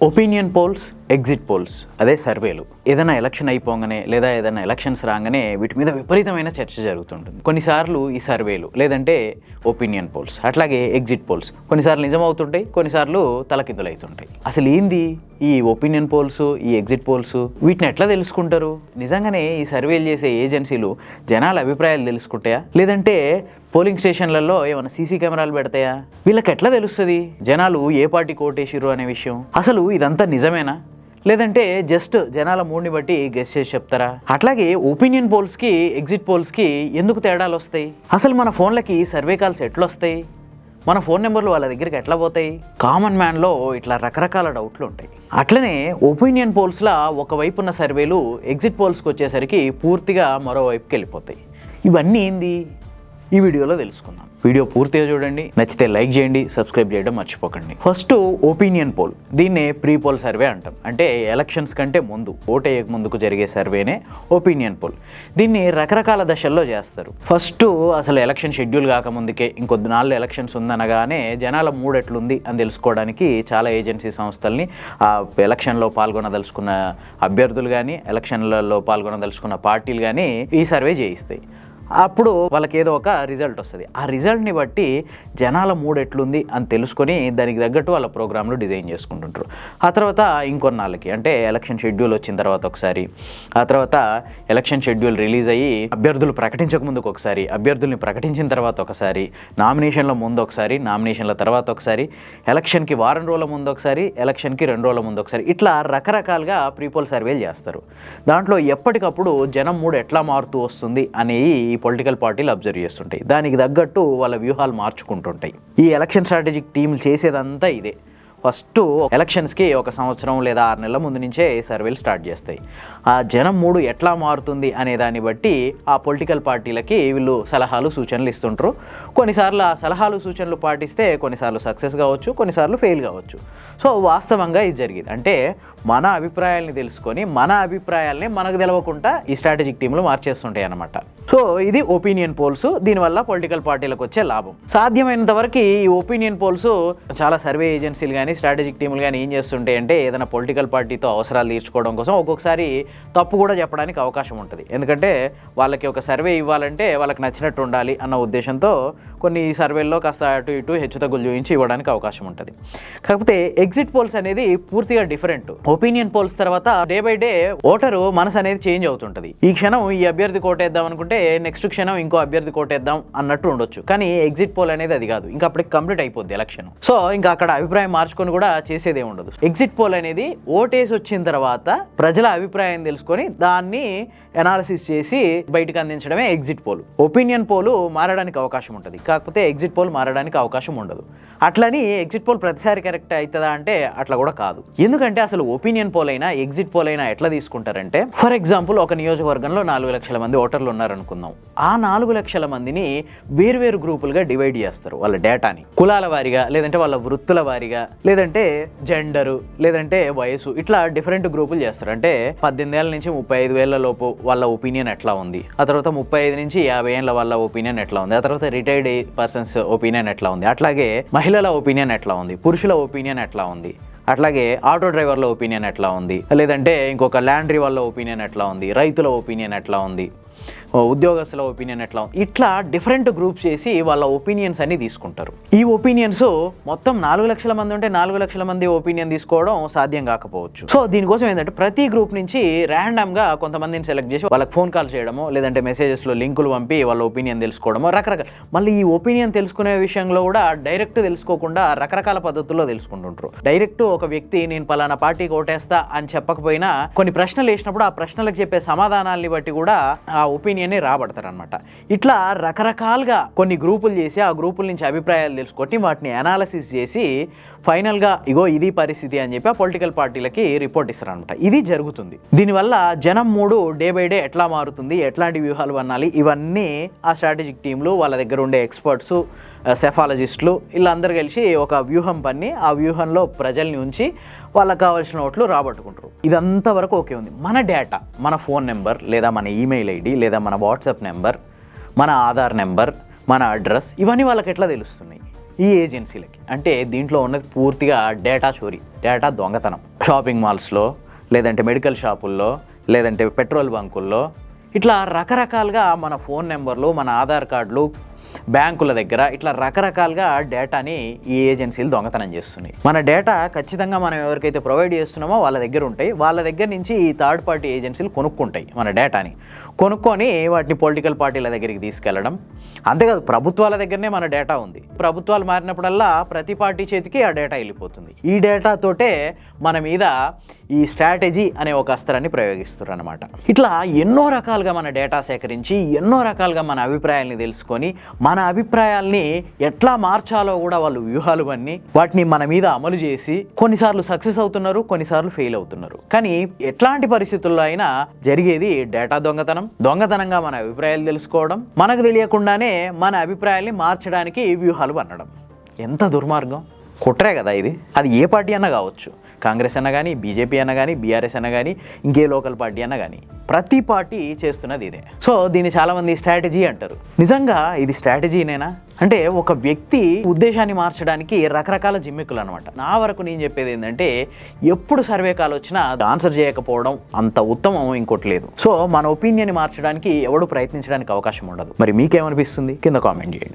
Opinion polls, exit polls, అదే సర్వేలు. ఏదైనా ఎలక్షన్ అయిపోగానే లేదా ఏదైనా ఎలక్షన్స్ రాగానే వీటి మీద విపరీతమైన చర్చ జరుగుతుంటుంది. కొన్నిసార్లు ఈ సర్వేలు లేదంటే ఒపీనియన్ పోల్స్ అట్లాగే ఎగ్జిట్ పోల్స్ కొన్నిసార్లు నిజమవుతుంటాయి, కొన్నిసార్లు తలకిందులవుతుంటాయి. అసలు ఏంది ఈ ఒపీనియన్ పోల్స్, ఈ ఎగ్జిట్ పోల్స్? వీటిని ఎట్లా తెలుసుకుంటారు? నిజంగానే ఈ సర్వేలు చేసే ఏజెన్సీలు జనాల అభిప్రాయాలు తెలుసుకుంటాయా, లేదంటే పోలింగ్ స్టేషన్లలో ఏమైనా సీసీ కెమెరాలు పెడతాయా? వీళ్ళకి ఎట్లా తెలుస్తుంది జనాలు ఏ పార్టీ కోటేసిరు అనే విషయం? అసలు ఇదంతా నిజమేనా, లేదంటే జస్ట్ జనాల మూడ్ని బట్టి గెస్ చేసి చెప్తారా? అట్లాగే ఒపీనియన్ పోల్స్కి, ఎగ్జిట్ పోల్స్కి ఎందుకు తేడాలు వస్తాయి? అసలు మన ఫోన్లకి సర్వే కాల్స్ ఎట్లా వస్తాయి? మన ఫోన్ నెంబర్లు వాళ్ళ దగ్గరికి ఎట్లా పోతాయి? కామన్ మ్యాన్లో ఇట్లా రకరకాల డౌట్లు ఉంటాయి. అట్లనే ఒపీనియన్ పోల్స్లో ఒకవైపు ఉన్న సర్వేలు ఎగ్జిట్ పోల్స్కి వచ్చేసరికి పూర్తిగా మరోవైపుకి వెళ్ళిపోతాయి. ఇవన్నీ ఏంది ఈ వీడియోలో తెలుసుకుందాం. వీడియో పూర్తిగా చూడండి, నచ్చితే లైక్ చేయండి, సబ్స్క్రైబ్ చేయడం మర్చిపోకండి. ఫస్ట్ ఒపీనియన్ పోల్, దీన్నే ప్రీ పోల్ సర్వే అంటాం. అంటే ఎలక్షన్స్ కంటే ముందు, ఓటు వేయక ముందుకు జరిగే సర్వేనే ఒపీనియన్ పోల్. దీన్ని రకరకాల దశల్లో చేస్తారు. ఫస్ట్ అసలు ఎలక్షన్ షెడ్యూల్ కాకముందుకే ఇంకొద్ది నాలుగు ఎలక్షన్స్ ఉందనగానే జనాల మూడ్ ఎట్లుంది అని తెలుసుకోవడానికి చాలా ఏజెన్సీ సంస్థల్ని ఆ ఎలక్షన్లో పాల్గొనదలుచుకున్న అభ్యర్థులు కానీ, ఎలక్షన్లలో పాల్గొనదలుచుకున్న పార్టీలు కానీ ఈ సర్వే చేయిస్తాయి. అప్పుడు వాళ్ళకి ఏదో ఒక రిజల్ట్ వస్తుంది. ఆ రిజల్ట్ని బట్టి జనాల మూడ్ ఎట్లుంది అని తెలుసుకొని దానికి తగ్గట్టు వాళ్ళ ప్రోగ్రాంలు డిజైన్ చేసుకుంటుంటారు. ఆ తర్వాత ఇంకొన్నాళ్ళకి, అంటే ఎలక్షన్ షెడ్యూల్ వచ్చిన తర్వాత ఒకసారి, ఆ తర్వాత ఎలక్షన్ షెడ్యూల్ రిలీజ్ అయ్యి అభ్యర్థులు ప్రకటించక ముందుకు ఒకసారి, అభ్యర్థుల్ని ప్రకటించిన తర్వాత ఒకసారి, నామినేషన్ల ముందు ఒకసారి, నామినేషన్ల తర్వాత ఒకసారి, ఎలక్షన్కి వారం రోజుల ముందు ఒకసారి, ఎలక్షన్కి 2 రోజుల ముందు ఒకసారి, ఇట్లా రకరకాలుగా ప్రీపోల్ సర్వేలు చేస్తారు. దాంట్లో ఎప్పటికప్పుడు జనం మూడ్ ఎట్లా మారుతూ వస్తుంది అనేవి ఈ పొలిటికల్ పార్టీలు అబ్జర్వ్ చేస్తుంటాయి. దానికి తగ్గట్టు వాళ్ళ వ్యూహాలు మార్చుకుంటుంటాయి. ఈ ఎలక్షన్ స్ట్రాటజిక్ టీంలు చేసేదంతా ఇదే. ఫస్ట్ ఎలక్షన్స్కి 1 సంవత్సరం లేదా 6 నెలల ముందు నుంచే సర్వేలు స్టార్ట్ చేస్తాయి. ఆ జనం మూడు ఎట్లా మారుతుంది అనే దాన్ని బట్టి ఆ పొలిటికల్ పార్టీలకి వీళ్ళు సలహాలు సూచనలు ఇస్తుంటారు. కొన్నిసార్లు ఆ సలహాలు సూచనలు పాటిస్తే కొన్నిసార్లు సక్సెస్ కావచ్చు, కొన్నిసార్లు ఫెయిల్ కావచ్చు. సో వాస్తవంగా ఇది జరిగింది. అంటే మన అభిప్రాయాల్ని తెలుసుకొని మన అభిప్రాయాల్ని మనకు తెలవకుండా ఈ స్ట్రాటజిక్ టీంలు మార్చేస్తుంటాయి అన్నమాట. సో ఇది ఒపీనియన్ పోల్స్. దీనివల్ల పొలిటికల్ పార్టీలకు వచ్చే లాభం. సాధ్యమైనంత వరకు ఈ ఒపీనియన్ పోల్స్ చాలా సర్వే ఏజెన్సీలు కానీ, స్ట్రాటజిక్ టీములు కానీ ఏం చేస్తుంటాయి అంటే ఏదైనా పొలిటికల్ పార్టీతో అవసరాలు తీర్చుకోవడం కోసం ఒక్కొక్కసారి తప్పు కూడా చెప్పడానికి అవకాశం ఉంటుంది. ఎందుకంటే వాళ్ళకి ఒక సర్వే ఇవ్వాలంటే వాళ్ళకి నచ్చినట్టు ఉండాలి అన్న ఉద్దేశంతో కొన్ని సర్వేల్లో కాస్త అటు ఇటు హెచ్చుతగ్గులు చూపించి ఇవ్వడానికి అవకాశం ఉంటుంది. కాకపోతే ఎగ్జిట్ పోల్స్ అనేది పూర్తిగా డిఫరెంట్. ఒపీనియన్ పోల్స్ తర్వాత డే బై డే ఓటరు మనసు అనేది చేంజ్ అవుతుంటుంది. ఈ క్షణం ఈ అభ్యర్థి కోటేద్దాం అనుకుంటే నెక్స్ట్ క్షణం ఇంకో అభ్యర్థి కోటేద్దాం అన్నట్టు ఉండొచ్చు. కానీ ఎగ్జిట్ పోల్ అనేది అది కాదు. ఇంకా అప్పటికి కంప్లీట్ అయిపోద్ది ఎలక్షన్. సో ఇంకా అక్కడ అభిప్రాయం మార్చుకొని కూడా చేసేదే ఉండదు. ఎగ్జిట్ పోల్ అనేది ఓటేసి వచ్చిన తర్వాత ప్రజల అభిప్రాయం తెలుసుకొని దాన్ని అనాలిసిస్ చేసి బయటకు అందించడమే ఎగ్జిట్ పోల్. ఒపీనియన్ పోల్ మారడానికి అవకాశం ఉంటుంది, కాకపోతే ఎగ్జిట్ పోల్ మారడానికి అవకాశం ఉండదు. అట్లని ఎగ్జిట్ పోల్ ప్రతిసారి కరెక్ట్ అవుతుందా అంటే అట్లా కూడా కాదు. ఎందుకంటే అసలు ఒపీనియన్ పోల్ అయినా ఎగ్జిట్ పోల్ అయినా ఎట్లా తీసుకుంటారంటే, ఫర్ ఎగ్జాంపుల్ ఒక నియోజకవర్గంలో 4 లక్షల మంది ఓటర్లు ఉన్నారనుకుందాం. ఆ 4 లక్షల మందిని వేరువేరు గ్రూపులుగా డివైడ్ చేస్తారు. వాళ్ళ డేటాని కులాల వారీగా, లేదంటే వాళ్ళ వృత్తుల వారీగా, లేదంటే జెండరు, లేదంటే వయసు, ఇట్లా డిఫరెంట్ గ్రూపులు చేస్తారు. అంటే 18 ఏళ్ళ నుంచి 35 ఏళ్ల లోపు వాళ్ళ ఒపీనియన్ ఎట్లా ఉంది, ఆ తర్వాత 35 నుంచి 50 ఏళ్ళ వాళ్ళ ఒపీనియన్ ఎట్లా ఉంది, ఆ తర్వాత రిటైర్డ్ పర్సన్స్ ఒపీనియన్ ఎట్లా ఉంది, అట్లాగే మహిళల ఒపీనియన్ ఎట్లా ఉంది, పురుషుల ఒపీనియన్ ఎట్లా ఉంది, అట్లాగే ఆటో డ్రైవర్ల ఒపీనియన్ ఎట్లా ఉంది, లేదంటే ఇంకొక ల్యాండ్రీ వాళ్ళ ఒపీనియన్ ఎట్లా ఉంది, రైతుల ఒపీనియన్ ఎట్లా ఉంది, ఉద్యోగస్తుల ఒపీనియన్ ఎట్లా, ఇట్లా డిఫరెంట్ గ్రూప్స్ చేసి వాళ్ళ ఒపీనియన్స్ అన్ని తీసుకుంటారు. ఈ ఒపీనియన్స్ మొత్తం 4 లక్షల మంది ఉంటే 4 లక్షల మంది ఒపీనియన్ తీసుకోవడం సాధ్యం కాకపోవచ్చు. సో దీనికోసం ఏంటంటే ప్రతి గ్రూప్ నుంచి ర్యాండమ్గా కొంతమందిని సెలెక్ట్ చేసి వాళ్ళకి ఫోన్ కాల్ చేయడమో, లేదంటే మెసేజెస్లో లింకులు పంపి వాళ్ళ ఒపీనియన్ తెలుసుకోవడమో, రకరకాల. మళ్ళీ ఈ ఒపీనియన్ తెలుసుకునే విషయంలో కూడా డైరెక్ట్ తెలుసుకోకుండా రకరకాల పద్ధతుల్లో తెలుసుకుంటుంటారు. డైరెక్ట్ ఒక వ్యక్తి నేను పలానా పార్టీకి ఓటేస్తా అని చెప్పకపోయినా కొన్ని ప్రశ్నలు వేసినప్పుడు ఆ ప్రశ్నలకు చెప్పే సమాధానాల్ని బట్టి కూడా ఆ ఒపీనియన్ రాబడతారనమాట. ఇట్లా రకరకాలుగా కొన్ని గ్రూపులు చేసి ఆ గ్రూపుల నుంచి అభిప్రాయాలు తెలుసుకొని వాటిని అనాలిసిస్ చేసి ఫైనల్గా ఇగో ఇది పరిస్థితి అని చెప్పి ఆ పొలిటికల్ పార్టీలకి రిపోర్ట్ ఇస్తారనమాట. ఇది జరుగుతుంది. దీనివల్ల జనం మూడు డే బై డే ఎట్లా మారుతుంది, ఎట్లాంటి వ్యూహాలు వన్నాలి, ఇవన్నీ ఆ స్ట్రాటజిక్ టీంలు, వాళ్ళ దగ్గర ఉండే ఎక్స్పర్ట్స్, సెఫాలజిస్టులు వీళ్ళందరూ కలిసి ఒక వ్యూహం పన్ని ఆ వ్యూహంలో ప్రజల్ని ఉంచి వాళ్ళకి కావాల్సిన ఓట్లు రాబట్టుకుంటారు. ఇదంతా వరకు ఓకే ఉంది. మన డేటా, మన ఫోన్ నెంబర్ లేదా మన ఈమెయిల్ ఐడి లేదా మన వాట్సాప్ నెంబర్, మన ఆధార్ నెంబర్, మన అడ్రస్, ఇవన్నీ వాళ్ళకి ఎట్లా తెలుస్తున్నాయి ఈ ఏజెన్సీలకి? అంటే దీంట్లో ఉన్నది పూర్తిగా డేటా చోరీ, డేటా దొంగతనం. షాపింగ్ మాల్స్లో, లేదంటే మెడికల్ షాపుల్లో, లేదంటే పెట్రోల్ బంకుల్లో, ఇట్లా రకరకాలుగా మన ఫోన్ నెంబర్లు, మన ఆధార్ కార్డులు, బ్యాంకుల దగ్గర ఇట్లా రకరకాలుగా డేటాని ఈ ఏజెన్సీలు దొంగతనం చేస్తున్నాయి. మన డేటా ఖచ్చితంగా మనం ఎవరికైతే ప్రొవైడ్ చేస్తున్నామో వాళ్ళ దగ్గర ఉంటాయి. వాళ్ళ దగ్గర నుంచి ఈ థర్డ్ పార్టీ ఏజెన్సీలు కొనుక్కుంటాయి మన డేటాని. కొనుక్కొని వాటిని పొలిటికల్ పార్టీల దగ్గరికి తీసుకెళ్లడం. అంతేకాదు, ప్రభుత్వాల దగ్గరనే మన డేటా ఉంది. ప్రభుత్వాలు మారినప్పుడల్లా ప్రతి పార్టీ చేతికి ఆ డేటా వెళ్ళిపోతుంది. ఈ డేటాతోటే మన మీద ఈ స్ట్రాటజీ అనే ఒక అస్త్రాన్ని ప్రయోగిస్తారు అన్నమాట. ఇట్లా ఎన్నో రకాలుగా మన డేటా సేకరించి, ఎన్నో రకాలుగా మన అభిప్రాయాల్ని తెలుసుకొని, మన అభిప్రాయాల్ని ఎట్లా మార్చాలో కూడా వాళ్ళు వ్యూహాలు పన్ని వాటిని మన మీద అమలు చేసి కొన్నిసార్లు సక్సెస్ అవుతున్నారు, కొన్నిసార్లు ఫెయిల్ అవుతున్నారు. కానీ ఎట్లాంటి పరిస్థితుల్లో అయినా జరిగేది డేటా దొంగతనంగా మన అభిప్రాయాలు తెలుసుకోవడం, మనకు తెలియకుండానే మన అభిప్రాయాల్ని మార్చడానికి వ్యూహాలు పన్నడం. ఎంత దుర్మార్గం, కుట్రే కదా ఇది. అది ఏ పార్టీ అన్నా కావచ్చు, కాంగ్రెస్ అన్నా కానీ, బీజేపీ అన్నా కానీ, బీఆర్ఎస్ అన్నా కానీ, ఇంకే లోకల్ పార్టీ అన్నా కానీ, ప్రతి పార్టీ చేస్తున్నది ఇదే. సో దీన్ని చాలామంది స్ట్రాటజీ అంటారు. నిజంగా ఇది స్ట్రాటజీనేనా అంటే ఒక వ్యక్తి ఉద్దేశాన్ని మార్చడానికి రకరకాల జిమ్మిక్కులు అనమాట. నా వరకు నేను చెప్పేది ఏంటంటే, ఎప్పుడు సర్వే కాల్ వచ్చినా ఆన్సర్ చేయకపోవడం అంత ఉత్తమం ఇంకోటి లేదు. సో మన ఒపీనియన్ మార్చడానికి ఎవడు ప్రయత్నించడానికి అవకాశం ఉండదు. మరి మీకేమనిపిస్తుంది కింద కామెంట్ చేయండి.